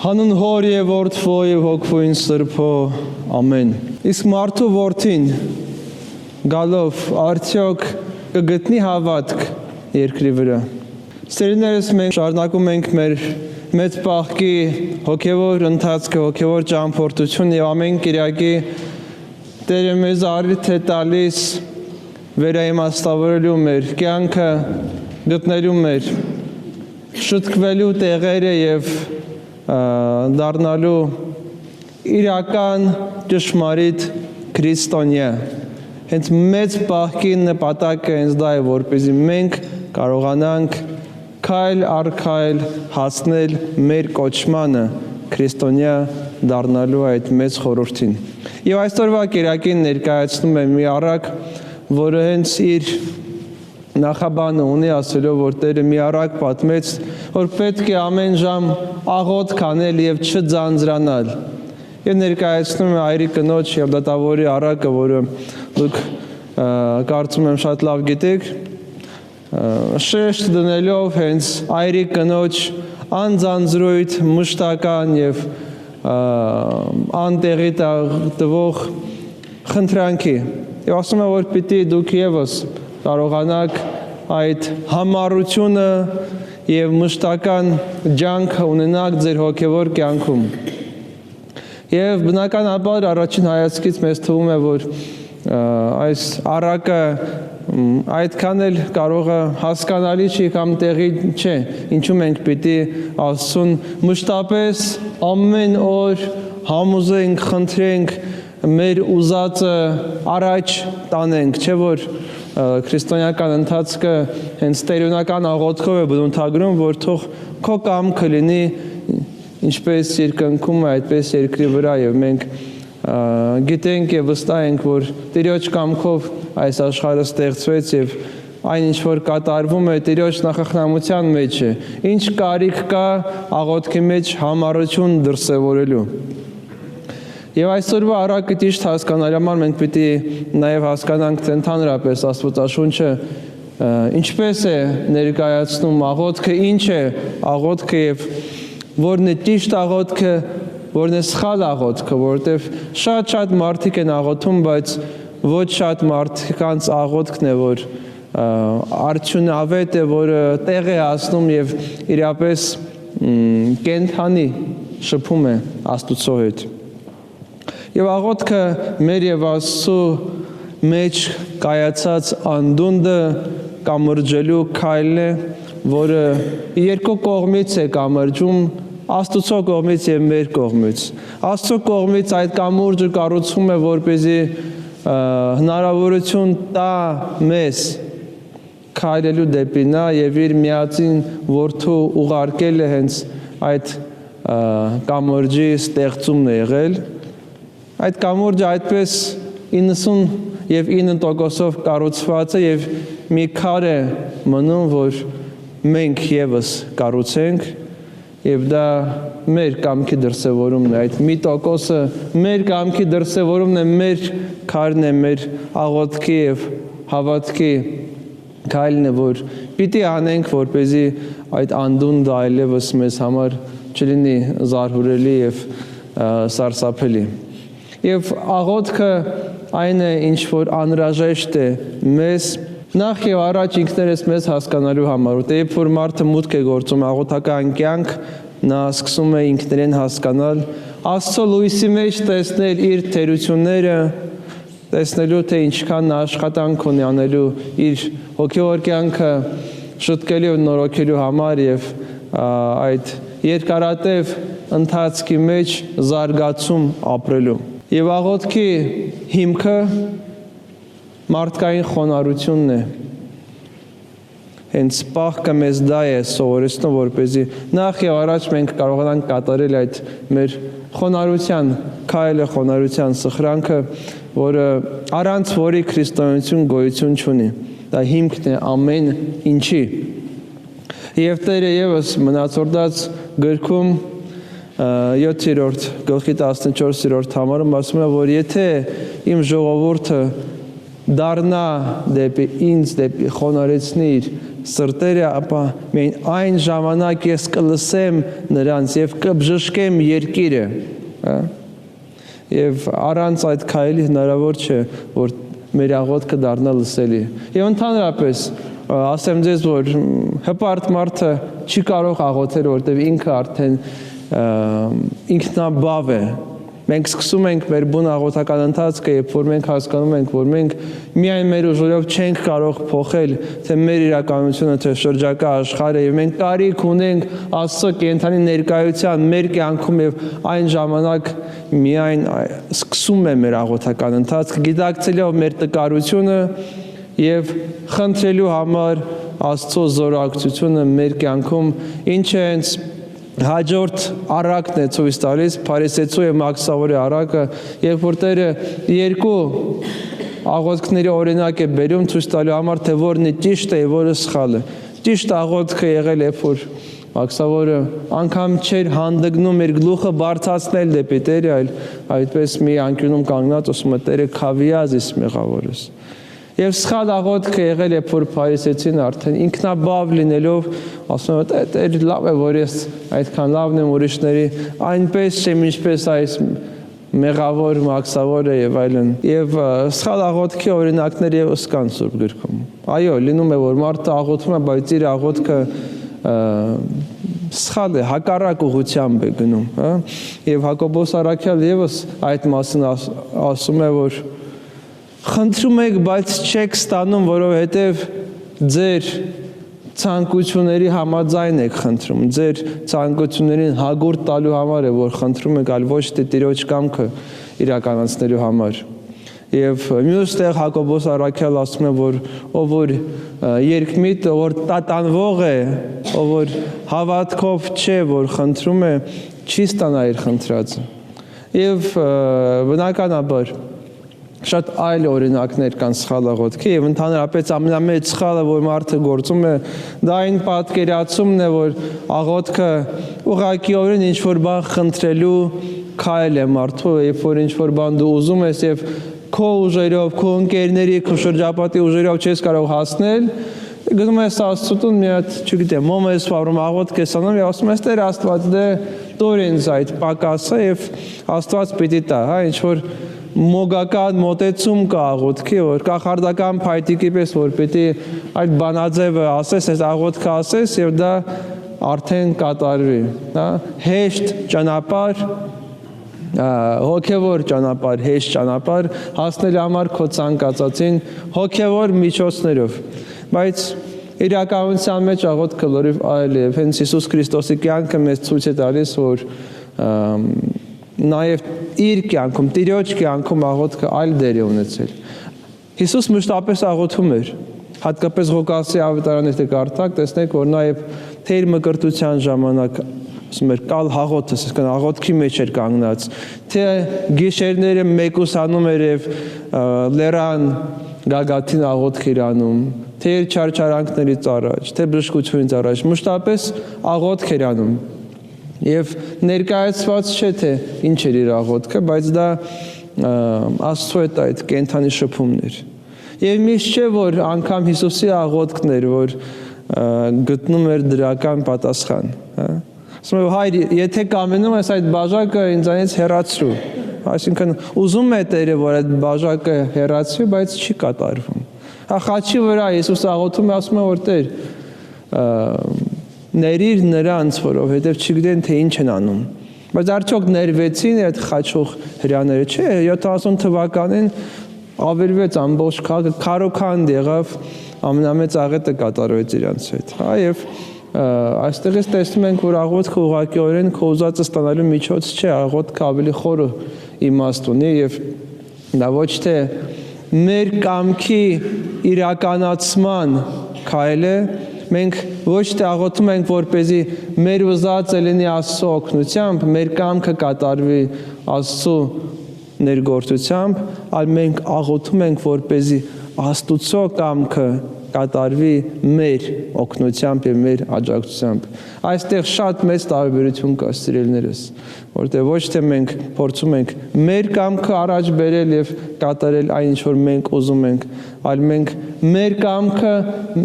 Հանուն Հոր եւ Որդու եւ Հոգուին Սրբո, ամեն։ Իսկ մարդու որդին գալով արդյոք կգտնի հավատք երկրի վրա։ Սերիներս մենք շարունակում ենք մեր մեծ պահքի հոգևոր ընթացքը, հոգևոր ճամփորդություն եւ ամեն կիրակի Տերը մեզ առիթ է տալիս վերաիմաստավորելու մեր կյանքը, գտնելու մեր շտկվելու տեղերը եւ դառնալու իրական ճշմարիտ քրիստոնյա։ Հենց մեծ պահքի նպատակը հենց դա է, որպեսզի մենք կարողանանք քայլ առ քայլ հասնել մեր կոչմանը քրիստոնյա դառնալու այդ մեծ խորհրդին։ Եվ այսօրվա կիրակին ներկայացնում եմ մի առակ, որը հենց իր նախաբանը ունի ասելով, որ Տերը մի առակ պատմեց, որ պետք է ամեն ժամ աղոթք անել եւ չձանձրանալ։ Եվ ներկայացնում է այրի կնոջ եւ դատավորի առակը, որը դուք կարծում եմ շատ լավ գիտեք, շեշտ դնելով հենց այրի կնոջ անձանձրույթ, մշտական եւ անտեղի տվող խնդրանքի։ Եվ ասում է, որ պիտի դուք եւս կարողանաք այդ համառությունը եւ մշտական ջանքը ունենաք ձեր հոգեվոր կյանքում։ Եվ բնականաբար առաջին հայացքից մեզ թվում է, որ այս առակը այդքան էլ կարող է հասկանալի չի կամ տեղի չէ, ինչու մենք պիտի Աստծուն մշտապես ամեն օր համոզենք, խնդրենք, մեր ուզածը առաջ տանենք, չէ՞ որ քրիստոնեական ընթացքը հենց տերյունական աղոթքով է բնութագրում, որ թող քո կամքը լինի ինչպես երկնքում է, այդպես երկրի վրա, եւ մենք գիտենք եւ վստահ ենք, որ Տիրոջ կամքով այս աշխարհը ստեղծվեց եւ այն ինչ որ կատարվում է Տիրոջ նախախնամության մեջ է։ Ինչ կարիք կա աղոթքի մեջ համառություն դրսևորելու։ Եվ այսօրվա առակը ճիշտ հասկանալու համար մենք պիտի նաև հասկանանք, թե ընդհանրապես Աստվածաշունչը ինչպես է ներկայացնում աղոթքը, ինչ է աղոթքը եւ որն է ճիշտ աղոթքը, որն է սխալ աղոթքը, որովհետեւ շատ մարդիկ են աղոթում, բայց ոչ շատ մարդկանց աղոթքն է, որ արդյունավետ է, որը տեղ է հասնում եւ իրապես կենթանի շփում է Աստծո հետ։ Եվ աղոթքը մեր եւ Աստծո մեջ կայացած անդունդը կամրջելու քայլն է, որը երկու կողմից է կամրջում, Աստծո կողմից եւ մեր կողմից։ Աստծո կողմից այդ կամուրջը կառուցվում է, որպեսզի հնարավորություն տա մեզ քայլելու դեպի նա եւ իր միածին որդու ուղարկել է հենց այդ կամուրջի ստեղծումն է եղել։ Այդ կամուրջը այդպես 99% կառուցված է եւ մի քար է մնում, որ մենք եւս կառուցենք եւ դա մեր կամքի դրսեւորումն է, այդ մի տոկոսը մեր կամքի դրսեւորումն է, մեր քարն է, մեր աղոթքի եւ հավատքի քայլն է, որ պիտի անենք, որպեսզի այդ անդունդը այլևս մեզ համար չլինի զարհուրելի եւ սարսափելի։ Եվ աղոթքը այն է, ինչ որ անհրաժեշտ է մեզ նախ եւ առաջ ինքներս մեզ հասկանալու համար, որտեղ երբ որ մարդը մուտք է գործում աղոթական կյանք, նա սկսում է ինքներեն հասկանալ, Աստծո լույսի մեջ տեսնել իր թերությունները, տեսնելու թե ինչքան աշխատանք ունի անելու իր հոգևոր կյանքը շտկելու ու նորոգելու համար եւ այդ երկարատև ընթացքի մեջ զարգացում ապրելու։ Եվ աղոթքի հիմքը մարդկային խոնարհությունն է։ Հենց պահքը մեզ դա է սովորեցնում, որպեսզի նախ եւ առաջ մենք կարողանանք կատարել այդ մեր խոնարհության քայլը, խոնարհության սխրանքը, որը առանց որի քրիստոնեություն գոյություն չունի։ Դա հիմքն է ամեն ինչի։ Եվ Տերը եւս մնացորդած գրքում 7-րդ գլխի 14-րդ համարում ասում է, որ եթե իմ ժողովուրդը դառնա դեպի ինձ, դեպի խոնարհեցնիր, սրտերը, ապա միայն այն ժամանակ ես կլսեմ նրանց եւ կբժշկեմ երկիրը, հա։ Եվ առանց այդ քայլի հնարավոր չէ, որ մեր աղոթքը դառնա լսելի։ Եվ ընդհանրապես ասեմ ձեզ, որ հպարտ մարդը չի կարող աղոթել, որտեղ ինքը արդեն ինքնաբավ է։ Մենք սկսում ենք մեր բուն աղոթական ընթացքը, երբ որ մենք հասկանում ենք, որ մենք միայն մեր ուժերով չենք կարող փոխել թե մեր իրականությունը, թե շրջակա աշխարհը, եւ մենք կարիք ունենք Աստծո կենթանի ներկայության մեր կյանքում, եւ այն ժամանակ միայն սկսում է մեր աղոթական ընթացքը, գիտակցելով մեր տկարությունը եւ խնդրելու համար Աստծո զորակցությունը մեր կյանքում, ինչը հենց հաջորդ առակն է ցույց տալիս, Փարիսեցու եւ Մաքսավորի առակը, երբ որ Տերը երկու աղոթքների օրինակ է բերում ցույց տալու համար, թե որն է ճիշտը եւ որը սխալը։ Ճիշտ աղոթքը եղել է, որ Մաքսավորը անգամ չէր հանդգնում իր գլուխը բարձրացնել դեպի Տերը, այլ այդպես մի անկյունում կանգնած ասում է Տերը քավիազ իս մեղավորս։ Եվ սխալ աղոթքը եղել է, որ Փարիսեցին արդեն ինքնաբավ լինելով ասում է Տեր լավ է, որ ես այդքան լավն եմ ուրիշների, այնպես չեմ ինչպես այս մեղավոր Մաքսավորը եւ այլն։ Եվ սխալ աղոթքի օրինակներ եւս կան Սուրբ գրքում։ Այո, լինում է, որ մարդը աղոթում է, բայց իր աղոթքը սխալ է, հակառակ ուղղությամբ է գնում, հա։ Եվ Հակոբոս առաքյալ եւս այդ մասին ասում է, որ խնդրում եք, բայց չեք ստանում, որովհետև ձեր ցանկությունների համաձայն եք խնդրում, ձեր ցանկություններին հագուրդ տալու համար է, որ խնդրում եք, այլ ոչ թե Տիրոջ կամքը իրականացնելու համար։ Եվ մյուս տեղ Հակոբոս առաքյալ ասում է, որ ով որ երկմիտ, ով որ տատանվող է, ով որ հավատքով չէ, որ խնդրում է, չի ստանա իր խնդրածը։ Եվ բնականաբար շատ այլ օրինակներ կան սխալ աղոթքի եւ ընդհանրապես ամենամեծ սխալը, որ մարդը գործում է, դա այն պատկերացումն է, որ աղոթքը ուղղակիորեն ինչ որ բան խնդրելու քայլ է մարդու, երբ որ ինչ որ բան դու ուզում ես եւ քո ուժերով, քո ընկերների, քո շրջապատի ուժերով չես կարող հասնել, գնում ես Աստծուն մի հատ, չգիտեմ, մոմ ես վարում, աղոթք ես անում եւ ասում ես Տեր Աստված, դե տուր ինձ այդ պակասը եւ Աստված պիտի տա, հա, ինչ որ մոգական մոտեցում կա աղոթքի, որ կախարդական փայտիկի պես, որ պիտի այդ բանաձևը ասես, այս աղոթքը ասես եւ դա արդեն կատարվի, հա, հեշտ ճանապարհ, հոգևոր ճանապարհ, հեշտ ճանապարհ հասնել համար քո ցանկացածին հոգևոր միջոցներով, բայց իրականության մեջ աղոթքը լրիվ այլ է, հենց Հիսուս Քրիստոսի կյանքը մեզ ցույց է տալիս, որ նաև իր կյանքում, Տիրոջ կյանքում աղոթքը այլ դեր է ունեցել։ Հիսուս մշտապես աղոթում էր, հատկապես Ղուկասի ավետարանը եթե կարդաք, տեսնեք, որ նաև թե իր մկրտության ժամանակ ասում էր կալ հաղոթս, այսինքն աղոթքի մեջ էր կանգնած, թե գիշերները մեկուսանում էր եւ լերան գագաթին աղոթք էր անում, թե իր չարչարանքներից առաջ, թե բժշկությունից առաջ, մշտապես աղոթք էր անում։ Եվ ներկայացված չէ, թե ինչ էր իր աղոթքը, բայց դա Աստծո հետ այդ կենթանի շփումներ։ Եվ միշտ չէ, որ անգամ Հիսուսի աղոթքն էր, որ գտնում էր դրական պատասխան, հա։ Ասում է հայր, եթե կամենում ես այդ բաժակը ինձանից հեռացրու, այսինքն ուզում է Տերը, որ այդ բաժակը հեռացվի, բայց չի կատարվում։ Հա խաչի վրա Հիսուս աղոթում է, ասում է, որ Տեր ներիր նրանց, որովհետև չգիտեն, թե ինչ են անում։ Բայց արդյոք ներվեցին այդ խաչող հրյաները, չէ, 70 թվականին ավերվեց ամբողջ քաղաքը, քարոքանդ եղավ, ամենամեծ աղետը կատարվեց իրանց հետ։ Հա, եւ այստեղից տեսնում ենք, որ աղոթքը ուղղակիորեն քո ուզածը ստանալու միջոց չէ, աղոթքը ավելի խորը իմաստ ունի եւ դա ոչ թե մեր կամքի իրականացման քայլ է, մենք ոչ թե աղոթում ենք, որպեսզի մեր ուզածը լինի Աստծո օգնությամբ, մեր կամքը կատարվի Աստծո ներգործությամբ, այլ մենք աղոթում ենք, որպեսզի Աստծո կամքը կատարվի մեր օգնությամբ եւ մեր աջակցությամբ։ Այստեղ շատ մեծ տարբերություն կա, սիրելիներս, որտեղ ոչ թե մենք փորձում ենք մեր կամքը առաջ բերել եւ կատարել այն, ինչ որ մենք ուզում ենք, այլ մենք մեր կամքը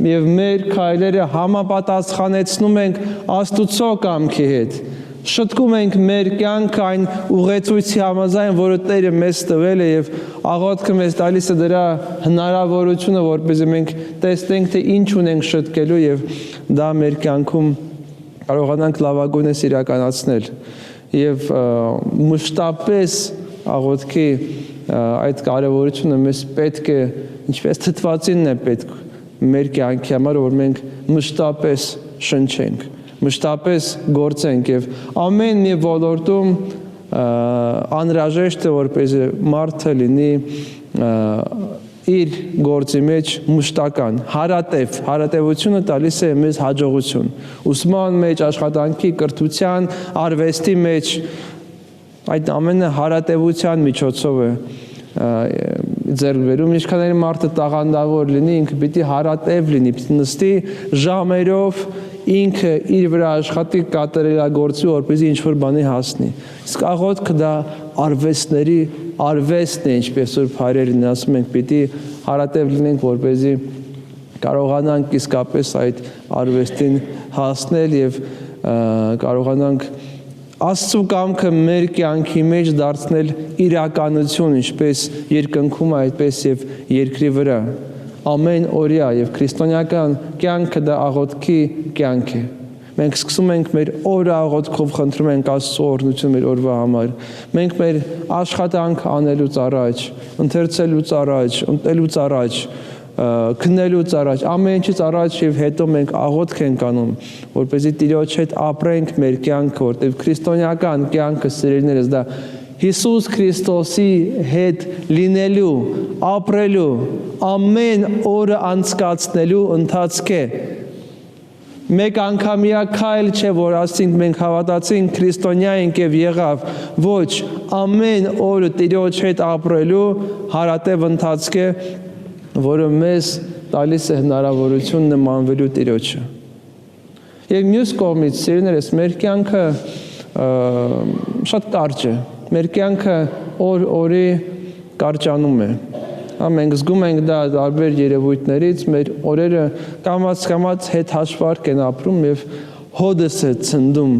եւ մեր քայլերը համապատասխանեցնում ենք Աստուծո կամքի հետ։ Շտկում ենք մեր կյանքը այն ուղեցույցի համաձայն, որը Տերը մեզ տվել է եւ աղոթքը մեզ տալիս է դրա հնարավորությունը, որպեսզի մենք տեսնենք, թե ինչ ունենք շտկելու եւ դա մեր կյանքում կարողանանք լավագույնս իրականացնել։ Եվ մշտապես աղոթքի այդ կարևորությունը մեզ պետք է, ինչպես թթվածինն է պետք մեր կյանքի համար, որ մենք մշտապես շնչենք, մշտապես գործենք եւ ամեն մի ոլորտում անհրաժեշտ է որպեսզի մարդը լինի իր գործի մեջ մշտական, հարատևությունը տալիս է մեզ հաջողություն, ուսման մեջ, աշխատանքի, կրթության, արվեստի մեջ, այդ ամենը հարատևության միջոցով է ձեռք բերում, ինչքան մարդը տաղանդավոր լինի, ինքը պիտի հարատև լինի, պիտի նստի ժամերով ինքը իր վրա աշխատի կատարելագործի, որպեսզի ինչ-որ բանի հասնի։ Իսկ աղոթքը դա արվեստների արվեստն է, ինչպես որ հայրերն ասում ենք, պիտի հարատև լինենք, որպեսզի կարողանանք իսկապես այդ արվեստին հասնել եւ կարողանանք Աստծո կամքը մեր կյանքի մեջ դարձնել իրականություն, ինչպես երկնքում, այդպես եւ երկրի վրա։ Ամեն օրյա եւ քրիստոնեական կյանքը դա աղոթքի կյանք է։ Մենք սկսում ենք մեր օրը աղոթքով, խնդրում ենք Աստծո օրհնություն մեր օրվա համար։ Մենք մեր աշխատանք անելուց առաջ, ընթերցելուց առաջ, ընտելուց առաջ, քննելուց առաջ, ամեն ինչից առաջ եւ հետո մենք աղոթք ենք անում, որպեսզի Տիրոջ հետ ապրենք մեր կյանքը, որտեղ քրիստոնեական կյանքը սիրելիներս դա Հիսուս Քրիստոսի հետ լինելու, ապրելու, ամեն օրը անցկացնելու ընթացք է։ Մեկ անգամյա քայլ չէ, որ ասենք մենք հավատացինք, քրիստոնյա ենք եւ եղավ, ոչ, ամեն օրը Տիրոջ հետ ապրելու հարատև ընթացք է, որը մեզ տալիս է հնարավորություն նմանվելու Տիրոջը։ Եվ մյուս կողմից, սիրելիներս, մեր կյանքը շատ կարճ է։ Մեր կյանքը օր-օրի կարճանում է։ Մենք զգում ենք դա տարբեր երևույթներից, մեր օրերը կամաց հետ հաշվարկ են ապրում եւ հոդս է ցնդում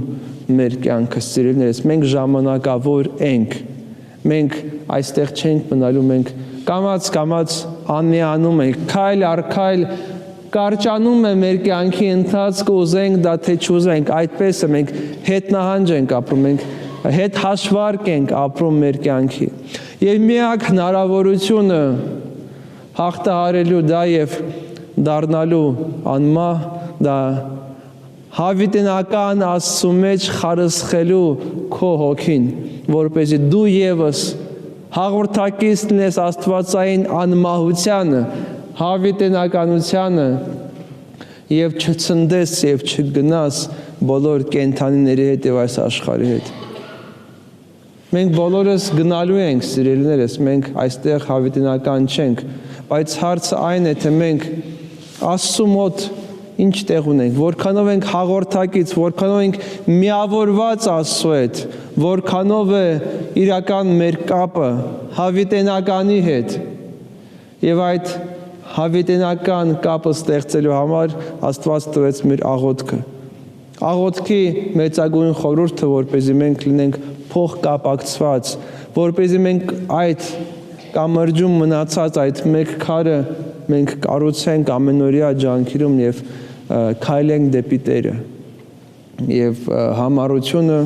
մեր կյանքը, սիրելիներս։ Մենք ժամանակավոր ենք։ Մենք այստեղ չենք մնալու, մենք կամաց անմիանում ենք, քայլ առ քայլ կարճանում է մեր կյանքի ընթացքը, ուզենք դա թե չուզենք, այդպես է, մենք հետ նահանջ ենք ապրում, մենք հետ հաշվարկ ենք ապրում մեր կյանքի։ Եվ միակ հնարավորությունը հաղթահարելու դա եւ դառնալու անմահ, դա հավիտենական Աստծո մեջ խարսխելու քո հոգին, որպեսզի դու եւս հաղորդակից լինես աստվածային անմահությանը, հավիտենականությանը եւ չցնդես եւ չգնաս բոլոր կենդանիների հետ եւ այս աշխարհի հետ։ Մենք բոլորս գնալու ենք, սիրելիներս, մենք այստեղ հավիտենական չենք, բայց հարցը այն է, թե մենք Աստծո մոտ ինչ տեղ ունենք, որքանով ենք հաղորդակից, որքանով ենք միավորված Աստծո հետ, որքանով է իրական մեր կապը հավիտենականի հետ։ Եվ այդ հավիտենական կապը ստեղծելու համար Աստված տվեց մեր աղոթքը։ Աղոթքի մեծագույն խորհուրդը, որպեսզի մենք լինենք փոխկապակցված, որպեսզի մենք այդ կամրջում մնացած այդ մեկ քարը մենք կառուցենք ամենօրյա ջանքերում եւ քայլենք դեպի Տերը։ Եվ համառությունը,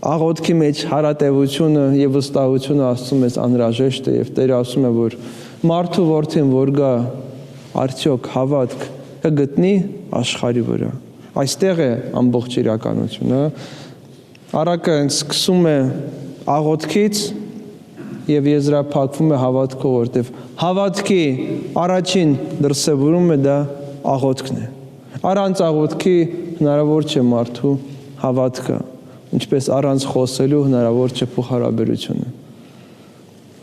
աղոթքի մեջ հարատևությունը եւ վստահությունը Աստծո մեզ անհրաժեշտ է եւ Տերը ասում է, որ մարդու որդին որ գա արդյոք հավատք կգտնի աշխարհի վրա։ Այստեղ է ամբողջ իրականությունը։ Առակը սկսում է աղոթքից եւ եզրափակվում է հավատքով, որտեվ հավատքի առաջին դրսևորումը դա աղոթքն է։ Առանց աղոթքի հնարավոր չէ մարդու հավատքը, ինչպես առանց խոսելու հնարավոր չէ փոխհարաբերությունը։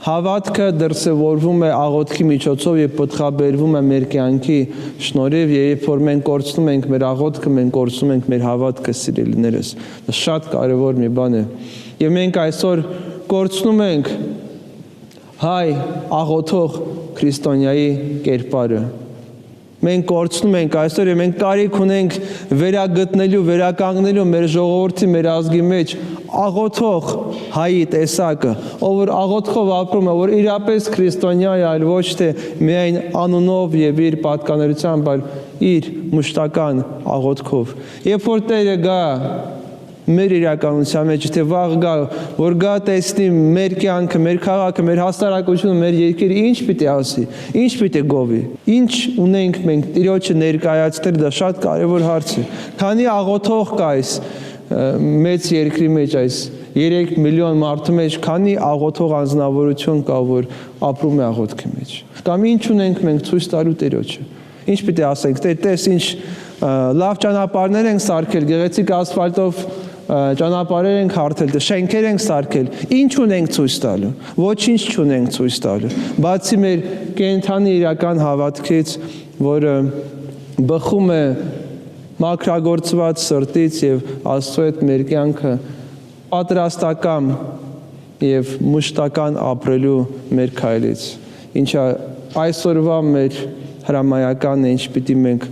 Հավատքը դրսևորվում է աղոթքի միջոցով եւ պտղաբերվում է մեր կյանքի շնորհիվ, եւ երբ որ մենք կորցնում ենք մեր աղոթքը, մենք կորցնում ենք մեր հավատքը, սիրելիներս։ Դա շատ կարեւոր մի բան է։ Եվ մենք այսօր կորցնում ենք հայ աղոթող քրիստոնյայի կերպարը։ Մենք կորցնում ենք այսօր եւ մենք կարիք ունենք վերագտնելու, վերականգնելու մեր ժողովրդի, մեր ազգի մեջ աղոթող հայի տեսակը, ով որ աղոթքով ապրում է, որ իրապես քրիստոնյա է, այլ ոչ թե միայն անունով եւ իր պատկանելությամբ, այլ իր մշտական աղոթքով։ Երբ որ Տերը գա մեր իրականության մեջ, թե վաղ գա, որ գա տեսնի մեր կյանքը, մեր քաղաքը, մեր հասարակությունը, մեր երկիրը, ինչ պիտի ասի, ինչ պիտի գովի, ինչ ունենք մենք Տիրոջը ներկայացնել, դա շատ կարևոր հարց է։ Քանի աղոթող կա այս մեծ երկրի մեջ, այս 3 միլիոն մարդու մեջ, քանի աղոթող անձնավորություն կա, որ ապրում է աղոթքի մեջ։ Կամ ինչ ունենք մենք ցույց տալու Տիրոջը։ Ինչ պիտի ասենք, տես ինչ լավ ճանապարհներ ենք սարքել, գեղեցիկ ասֆալտով ճանապարհեր ենք հարթել, շենքեր ենք սարքել, ինչ ունենք ցույց տալու, ոչինչ չունենք ցույց տալու, բացի մեր կենթանի իրական հավատքից, որը բխում է մաքրագործված սրտից եւ Աստծո հետ մեր կյանքը պատրաստական եւ մշտական ապրելու մեր քայլից, ինչը այսօրվա մեր հրամայականն է, ինչ պիտի մենք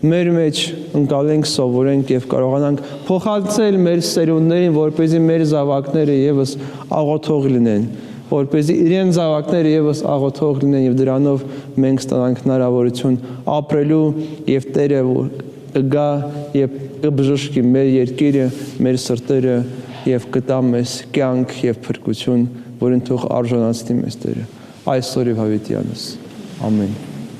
մեր մեջ ընկալենք, սովորենք եւ կարողանանք փոխանցել մեր սերունդներին, որպեսզի մեր զավակները եւս աղոթող լինեն, որպեսզի իրեն զավակները եւս աղոթող լինեն եւ դրանով մենք ստանանք հնարավորություն ապրելու եւ Տերը կգա եւ կբժշկի մեր երկիրը, մեր սրտերը եւ կտա մեզ կյանք եւ փրկություն, որին թող արժանացնի մեզ Տերը։ Այսօր եւ հավիտյանս։ Ամեն։